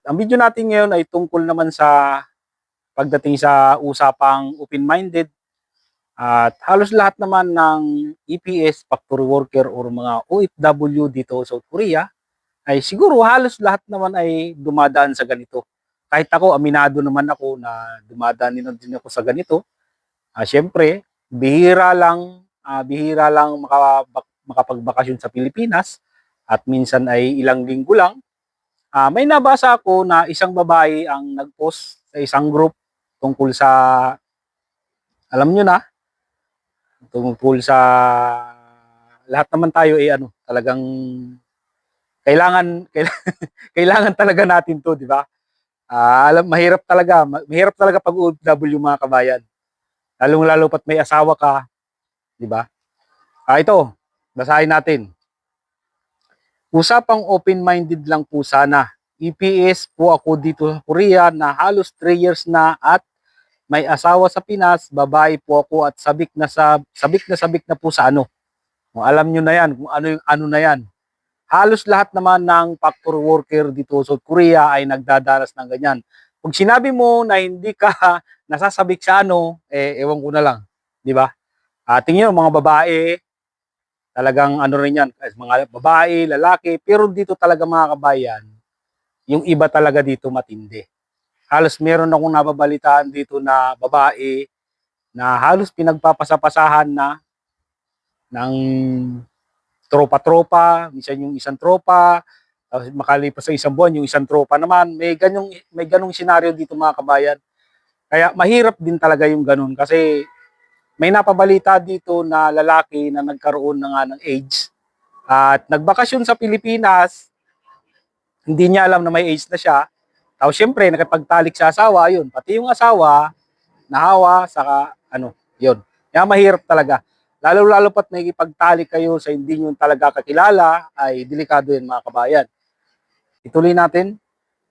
Ang video natin ngayon ay tungkol naman sa pagdating sa usapang open-minded at halos lahat naman ng EPS, factory worker or mga OFW dito sa South Korea ay siguro halos lahat naman ay dumadaan sa ganito. Kahit ako, aminado naman ako na dumadaan din ako sa ganito. Siyempre, bihira lang makapagbakasyon sa Pilipinas at minsan ay ilang linggo lang. May nabasa ako na isang babae ang nag-post sa isang group tungkol sa, alam nyo na, tungkol sa lahat naman tayo ay talagang kailangan kailangan talaga natin 'to, di ba? Mahirap talaga pag OFW mga kabayan. Lalong-lalo pat may asawa ka, di ba? Ito, basahin natin. Usapang open-minded lang po sana. EPS po ako dito sa Korea na halos 3 years na at may asawa sa Pinas, babae po ako at sabik na po sa ano. Kung alam nyo na yan, kung ano yung ano na yan. Halos lahat naman ng factory worker dito sa South Korea ay nagdadanas ng ganyan. Pag sinabi mo na hindi ka nasasabik sa ano, ewan ko na lang. Di ba? Tingin nyo, mga babae, talagang ano rin yan, mga babae, lalaki, pero dito talaga mga kabayan, yung iba talaga dito matindi. Halos meron akong nababalitaan dito na babae na halos pinagpapasapasahan na ng tropa-tropa, minsan yung isang tropa, tapos makalipas sa isang buwan, yung isang tropa naman, may ganong senaryo dito mga kabayan. Kaya mahirap din talaga yung ganon kasi may napabalita dito na lalaki na nagkaroon na nga ng AIDS at nagbakasyon sa Pilipinas, hindi niya alam na may AIDS na siya. Tapos syempre, nakipagtalik sa asawa, yun. Pati yung asawa, nahawa, saka yun. Kaya mahirap talaga. Lalo-lalo pat nakikipagtalik kayo sa hindi nyo talaga kakilala, ay delikado yun mga kabayan. Ituloy natin.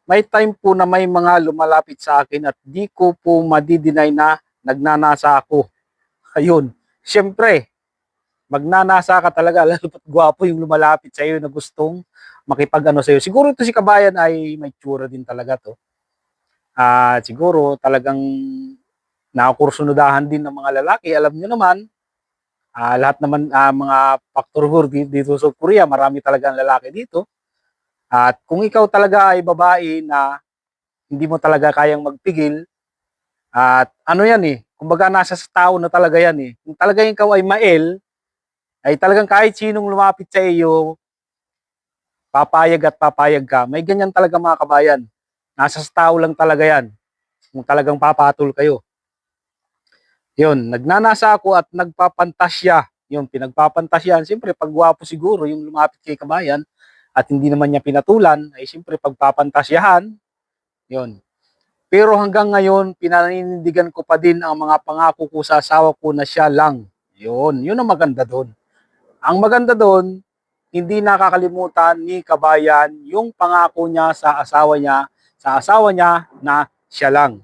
May time po na may mga lumalapit sa akin at di ko po madidinay na nagnanasa ako. Ayun. Syempre, magnanasa ka talaga, lalo pat gwapo yung lumalapit sa iyo na gustong makipag-ano sa iyo. Siguro ito si kabayan ay may tsura din talaga to. Siguro talagang nakursunodahan din ng mga lalaki. Alam niyo naman, lahat naman mga factor dito sa Korea, marami talagang lalaki dito. At kung ikaw talaga ay babae na hindi mo talaga kayang magpigil, at ano yan kumbaga nasa sa tao na talaga yan Kung talaga ikaw ay mael, ay talagang kahit sinong lumapit sa iyo, papayag at papayag ka. May ganyan talaga mga kabayan. Nasa sa tao lang talaga yan. Kung talagang papatol kayo. Yun, nagnanasa ako at nagpapantasya. Yun, pinagpapantasyan. Siyempre, pag gwapo siguro yung lumapit kay kabayan at hindi naman niya pinatulan, ay siyempre pagpapantasyahan. Yun. Pero hanggang ngayon, pinaninindigan ko pa din ang mga pangako ko sa asawa ko na siya lang. Yun ang maganda doon. Ang maganda doon, hindi nakakalimutan ni kabayan yung pangako niya sa asawa niya na siya lang.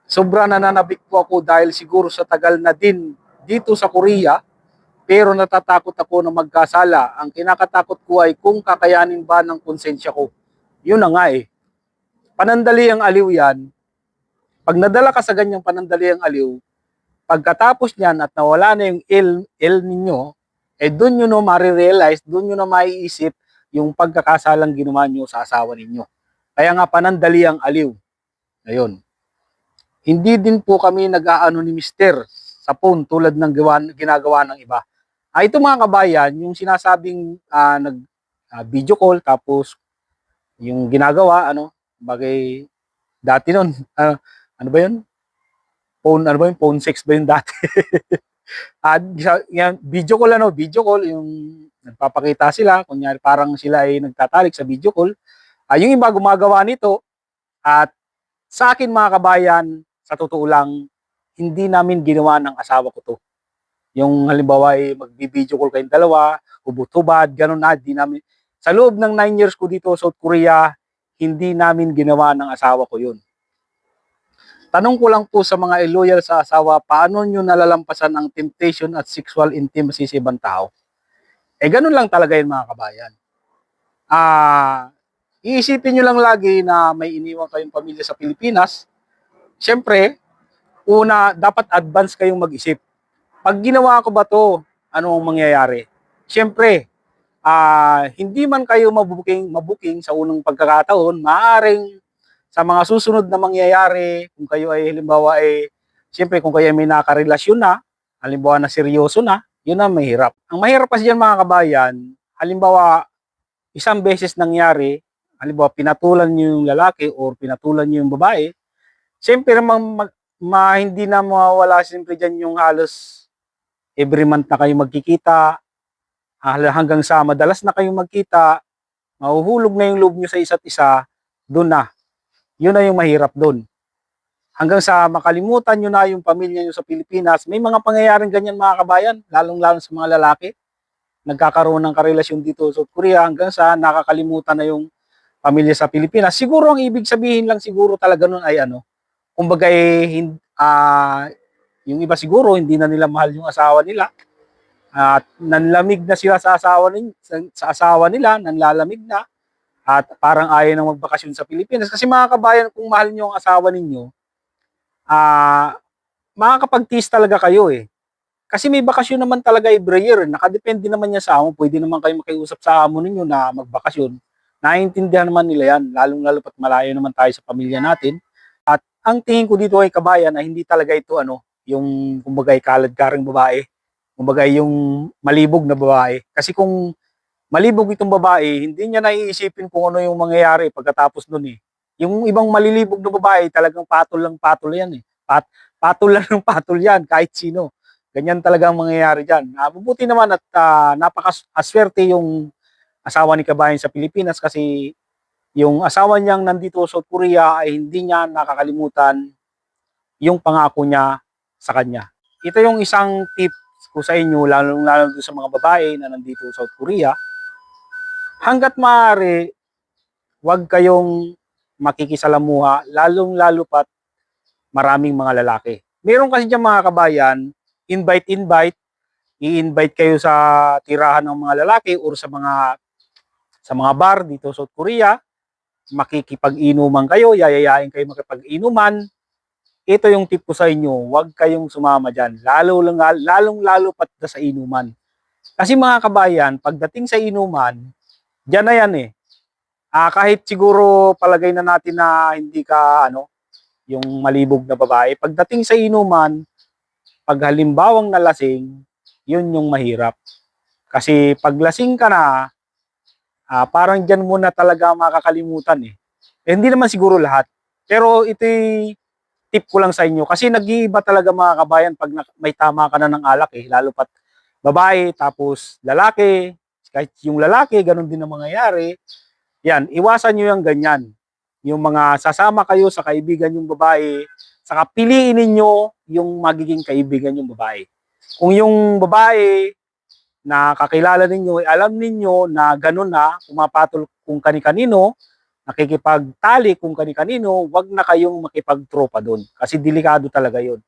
Sobra nananabik po ako dahil siguro sa tagal na din dito sa Korea, pero natatakot ako na magkasala. Ang kinakatakot ko ay kung kakayanin ba ng konsensya ko. Yun na nga Panandali ang aliw yan. Pag nadala ka sa ganyang panandali ang aliw, pagkatapos niyan at nawala na yung il ninyo, doon nyo no marirealize, doon nyo na maiisip yung pagkakasalang ginawa nyo sa asawa ninyo. Kaya nga panandali ang aliw. Ayun. Hindi din po kami nag-aano ni Mister sa phone tulad ng ginagawa ng iba. Ito mga kabayan, yung sinasabing video call tapos yung ginagawa, bagay dati noon, ano ba yun? Phone sex ba yun dati? Video call video call, yung nagpapakita sila, kunyari parang sila ay nagtatalik sa video call. Yung iba gumagawa nito at sa akin mga kabayan, sa totoo lang, hindi namin ginawa ng asawa ko to. Yung halimbawa ay magbi-video call kayong dalawa, hubot-hubad, gano'n na, hindi namin. Sa loob ng 9 years ko dito sa South Korea, hindi namin ginawa ng asawa ko yun. Tanong ko lang po sa mga loyal sa asawa, paano nyo nalalampasan ang temptation at sexual intimacy sa ibang tao? Ganun lang talaga yun mga kabayan. Iisipin nyo lang lagi na may iniwan kayong pamilya sa Pilipinas. Siyempre, una, dapat advance kayong mag-isip. Pag ginawa ko ba to, ano ang mangyayari? Siyempre, hindi man kayo mabuking sa unang pagkakataon, maaaring sa mga susunod na mangyayari, kung kayo ay halimbawa siyempre kung kayo ay may nakarelasyon na, halimbawa na seryoso na, yun ang mahirap. Ang mahirap kasi dyan mga kabayan, halimbawa isang beses nangyari, halimbawa pinatulan niyo yung lalaki or pinatulan niyo yung babae, siyempre hindi na mawawala siyempre dyan yung halos every month na kayo magkikita, hanggang sa madalas na kayong magkita, mahuhulog na yung loob nyo sa isa't isa, doon na. Yun na yung mahirap doon. Hanggang sa makalimutan nyo na yung pamilya nyo sa Pilipinas, may mga pangyayaring ganyan mga kabayan, lalong-lalo sa mga lalaki. Nagkakaroon ng karelasyon dito sa South Korea hanggang sa nakakalimutan na yung pamilya sa Pilipinas. Siguro ang ibig sabihin lang siguro talaga nun ay kumbaga yung iba siguro hindi na nila mahal yung asawa nila. At nanlamig na sila sa asawa nila, nanlalamig na. At parang ayaw nang magbakasyon sa Pilipinas. Kasi mga kabayan, kung mahal niyo ang asawa ninyo, makakapag-tease talaga kayo eh. Kasi may bakasyon naman talaga every year. Nakadepende naman niya sa amo. Pwede naman kayo makiusap sa amo ninyo na magbakasyon. Naiintindihan naman nila yan. Lalong-lalo pat malayo naman tayo sa pamilya natin. At ang tingin ko dito ay kabayan na hindi talaga ito yung kumbaga kalad-karing babae. Kumbaga yung malibog na babae. Kasi kung malibog itong babae, hindi niya naiisipin kung ano yung mangyayari pagkatapos nun eh. Yung ibang malilibog na babae, talagang patol lang patol yan eh. Patol lang ng patol yan, kahit sino. Ganyan talaga ang mangyayari dyan. Mabuti naman at napakaswerte yung asawa ni kabayan sa Pilipinas kasi yung asawa niyang nandito sa South Korea ay hindi niya nakakalimutan yung pangako niya sa kanya. Ito yung isang tip ko sa inyo, lalo sa mga babae na nandito sa South Korea. Hanggat maaari, huwag kayong makikisalamuha, lalong-lalo pat maraming mga lalaki. Meron kasi dyan mga kabayan, invite, i-invite kayo sa tirahan ng mga lalaki or sa mga bar dito sa South Korea, makikipag-inuman kayo, yayayain kayo makipag-inuman. Ito yung tip ko sa inyo, huwag kayong sumama dyan, lalong-lalo pat sa inuman. Kasi mga kabayan, pagdating sa inuman, dyan na yan eh. Kahit siguro palagay na natin na hindi ka yung malibog na babae, pagdating sa inuman, pag halimbawang nalasing, yun yung mahirap. Kasi pag lasing ka na, parang dyan mo na talaga makakalimutan eh. Hindi naman siguro lahat. Pero ito'y tip ko lang sa inyo. Kasi nag-iiba talaga mga kabayan pag may tama ka na ng alak eh. Lalo pat babae, tapos lalaki. Kahit yung lalaki, ganun din ang mangyayari. Yan, iwasan nyo yung ganyan. Yung mga sasama kayo sa kaibigan yung babae, saka piliin ninyo yung magiging kaibigan yung babae. Kung yung babae na kakilala ninyo, alam ninyo na ganun na, pumapatol kung kani-kanino, nakikipagtali kung kani-kanino, wag na kayong makipagtropa doon. Kasi delikado talaga yun.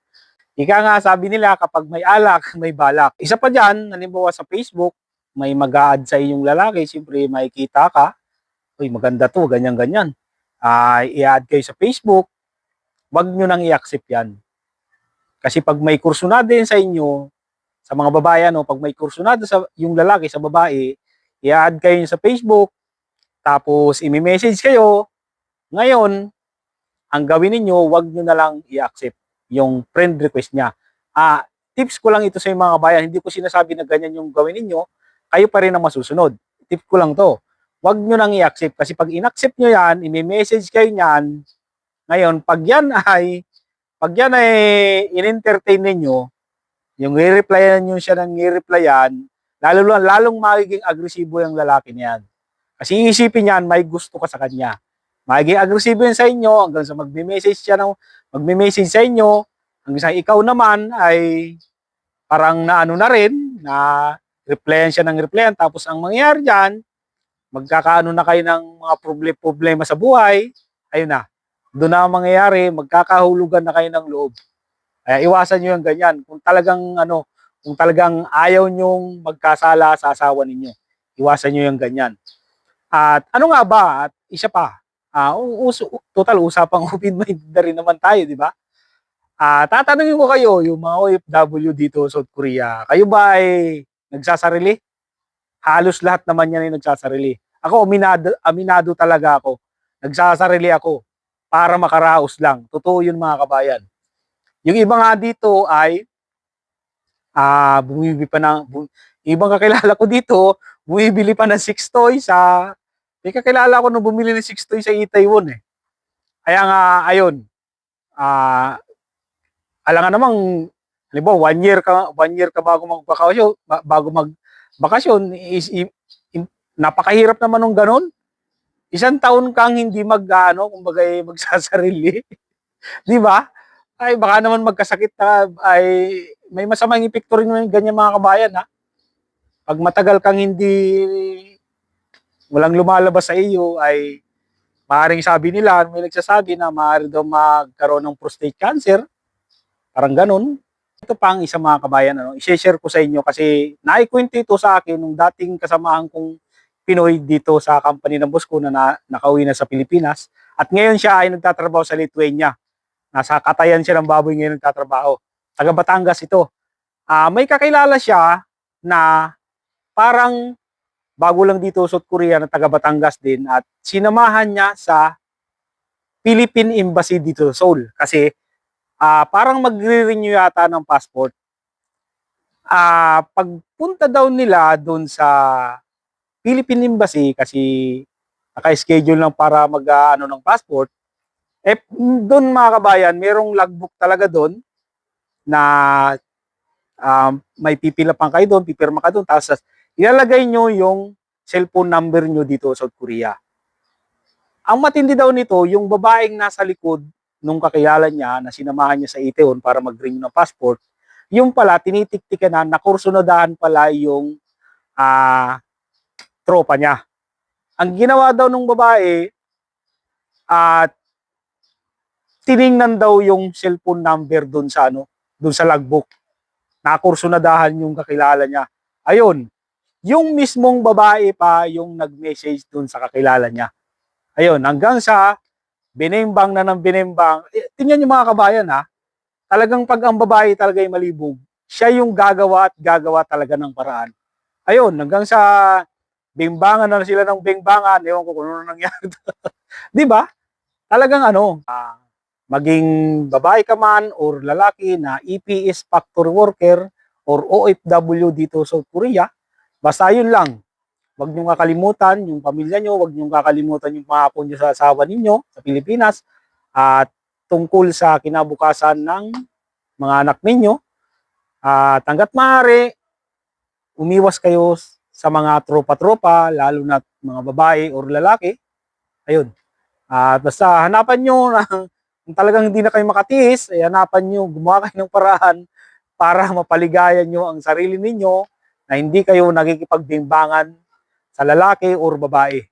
Ika nga sabi nila, kapag may alak, may balak. Isa pa dyan, halimbawa sa Facebook, may mag-a-add sa inyong lalaki, siyempre makikita ka, uy, maganda to, ganyan-ganyan. I-add kayo sa Facebook, wag nyo nang i-accept yan. Kasi pag may kursunada din sa inyo, sa mga babae, pag may kursunada sa yung lalaki sa babae, i-add kayo sa Facebook, tapos i-message kayo, ngayon, ang gawin ninyo, wag nyo na lang i-accept yung friend request niya. Tips ko lang ito sa mga bayan, hindi ko sinasabi na ganyan yung gawin ninyo, kayo pa rin ang masusunod. Tip ko lang to. Wag nyo nang i-accept kasi pag in-accept nyo yan, i-message kayo niyan, ngayon, pag yan ay in-entertain ninyo, yung i-replyan nyo siya ng i-replyan, lalong magiging agresibo yung lalaki niyan. Kasi iisipin niyan, may gusto ka sa kanya. Magiging agresibo yan sa inyo hanggang sa magme-message sa inyo, hanggang sa ikaw naman ay parang naano na rin, na replyan siya ng replyan. Tapos ang mangyayari dyan, magkakaano na kayo ng mga problema sa buhay, ayun na. Doon na ang mangyayari, magkakahulugan na kayo ng loob. Kaya iwasan nyo yung ganyan. Kung talagang ayaw nyong magkasala sa asawa ninyo, iwasan nyo yung ganyan. At ano nga ba? At isa pa, total usapang open-minded na rin naman tayo, di ba? Tatanungin ko kayo, yung mga OFW dito sa South Korea, kayo ba ay nagsasarili? Halos lahat naman yan ay nagsasarili. Ako, aminado talaga ako. Nagsasarili ako para makaraos lang. Totoo yun mga kabayan. Yung iba nga dito ay bumibili pa ibang kakilala ko dito, bumibili pa ng 6 toy sa, may kakilala ko nung bumili ng 6 toy sa Itaewon eh. Kaya nga, ayun, alangan namang, halimbawa, 1 year ka bago magbakasyon, napakahirap naman nung ganun. Isang taon kang hindi kumbaga magsasarili. Di ba? Ay, baka naman magkasakit na, ay, may masamang epekto rin ng ganyan mga kabayan, ha? Pag matagal kang walang lumalabas sa iyo, ay, maaaring sabi nila, may nagsasabi na maaari daw magkaroon ng prostate cancer. Parang ganun. Ito pa ang isa mga kabayan, i-share ko sa inyo kasi naikwento ito sa akin nung dating kasamahan kong Pinoy dito sa company ng boss ko na nakauwi na sa Pilipinas. At ngayon siya ay nagtatrabaho sa Lithuania. Nasa katayan siya ng baboy ngayon nagtatrabaho. Taga Batangas ito. May kakilala siya na parang bago lang dito sa South Korea na taga Batangas din at sinamahan niya sa Philippine Embassy dito sa Seoul kasi parang magre-renew yata ng passport. Pagpunta daw nila doon sa Philippine Embassy kasi naka-schedule lang para ng passport, doon mga kabayan, merong logbook talaga doon na may pipila pang kayo doon, pipirma ka doon, tapos ilalagay nyo yung cellphone number nyo dito sa South Korea. Ang matindi daw nito, yung babaeng nasa likod nung kakilala niya na sinamahan niya sa Itaewon para mag-renew ng passport, yung pala, tinitik-tikan na, nakursunadahan pala yung tropa niya. Ang ginawa daw nung babae, tiningnan daw yung cellphone number doon sa logbook. Nakursunadahan yung kakilala niya. Ayun, yung mismong babae pa yung nag-message doon sa kakilala niya. Ayun, hanggang sa binembang na ng binembang. Tingnan niyo mga kabayan ha, talagang pag ang babae talaga ay malibog, siya yung gagawa at gagawa talaga ng paraan. Ayun, hanggang sa bimbangan na sila ng bimbangan, ewan ko kung ano nangyari. Di ba? Talagang maging babae ka man or lalaki na EPS factory worker or OFW dito sa South Korea, basta yun lang. Huwag niyong kakalimutan yung pamilya niyo, huwag niyong kakalimutan yung pangako niyo sa asawa ninyo sa Pilipinas at tungkol sa kinabukasan ng mga anak ninyo. At hangga't maaari, umiwas kayo sa mga tropa-tropa, lalo na mga babae or lalaki. Ayun. At basta hanapan nyo na kung talagang hindi na kayo makatiis, ay hanapan nyo, gumawa kayo ng paraan para mapaligayan nyo ang sarili ninyo na hindi kayo nakikipagbimbangan sa lalaki or babae.